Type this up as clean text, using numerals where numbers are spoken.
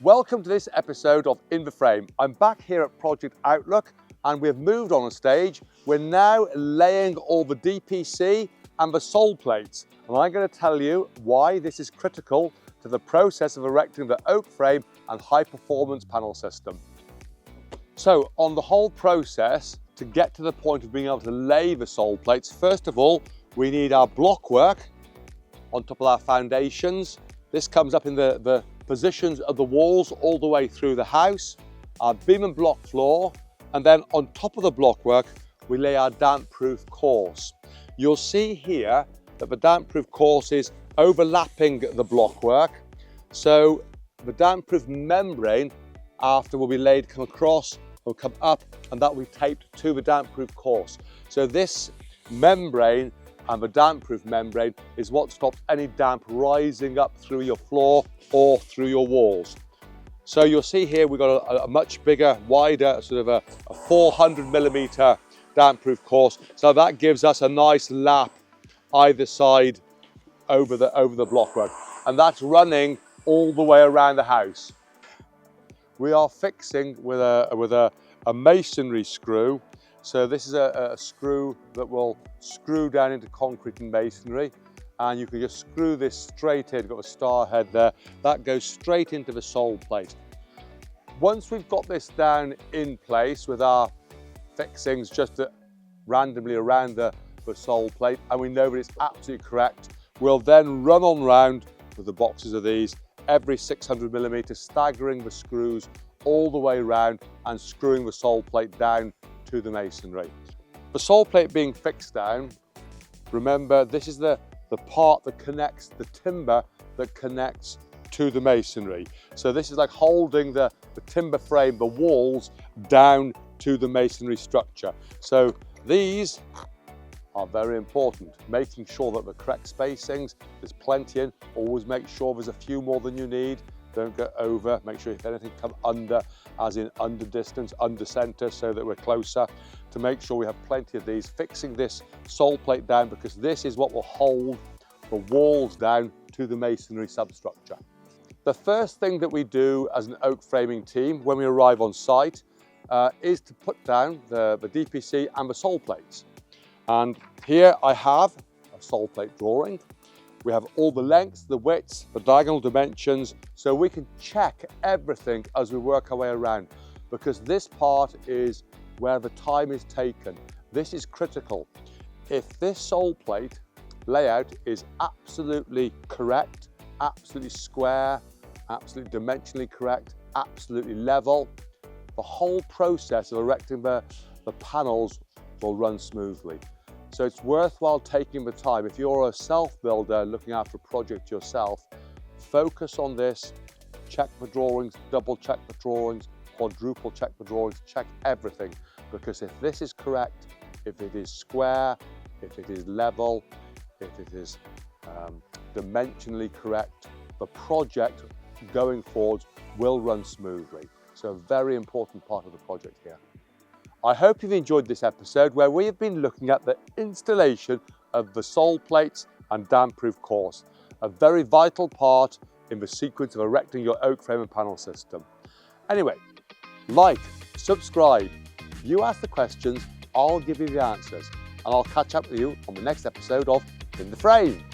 Welcome to this episode of In the Frame. I'm back here at Project Outlook and we've moved on a stage. We're now laying all the DPC and the sole plates. And I'm going to tell you why this is critical to the process of erecting the oak frame and high performance panel system. So on the whole process, to get to the point of being able to lay the sole plates, first of all, we need our blockwork on top of our foundations. This comes up in the positions of the walls all the way through the house, our beam and block floor, and then on top of the blockwork, we lay our damp-proof course. You'll see here that the damp-proof course is overlapping the blockwork. So the damp-proof membrane, after will be laid, come across, will come up, and that will be taped to the damp-proof course. So this membrane and the damp-proof membrane is what stops any damp rising up through your floor or through your walls. So you'll see here we've got a much bigger, wider, sort of a 400mm damp-proof course. So that gives us a nice lap either side over the blockwork, and that's running all the way around the house. We are fixing with a masonry screw. So this is a screw that will screw down into concrete and masonry, and you can just screw this straight in. Got a star head there, that goes straight into the sole plate. Once we've got this down in place with our fixings just randomly around the sole plate, and we know that it's absolutely correct, we'll then run on round with the boxes of these every 600mm, staggering the screws all the way around and screwing the sole plate down to the masonry. The sole plate being fixed down, remember this is the part that connects the timber that connects to the masonry. So this is like holding the timber frame, the walls, down to the masonry structure. So these are very important, making sure that the correct spacings, there's plenty in, always make sure there's a few more than you need. Don't go over, make sure if anything come under, as in under distance, under center, so that we're closer, to make sure we have plenty of these. Fixing this sole plate down, because this is what will hold the walls down to the masonry substructure. The first thing that we do as an oak framing team when we arrive on site is to put down the DPC and the sole plates. And here I have a sole plate drawing. We have all the lengths, the widths, the diagonal dimensions, so we can check everything as we work our way around, because this part is where the time is taken. This is critical. If this sole plate layout is absolutely correct, absolutely square, absolutely dimensionally correct, absolutely level, the whole process of erecting the panels will run smoothly. So it's worthwhile taking the time. If you're a self-builder looking after a project yourself, focus on this, check the drawings, double check the drawings, quadruple check the drawings, check everything. Because if this is correct, if it is square, if it is level, if it is dimensionally correct, the project going forward will run smoothly. So a very important part of the project here. I hope you've enjoyed this episode where we have been looking at the installation of the sole plates and damp-proof course, a very vital part in the sequence of erecting your oak frame and panel system. Anyway, like, subscribe, you ask the questions, I'll give you the answers, and I'll catch up with you on the next episode of In the Frame.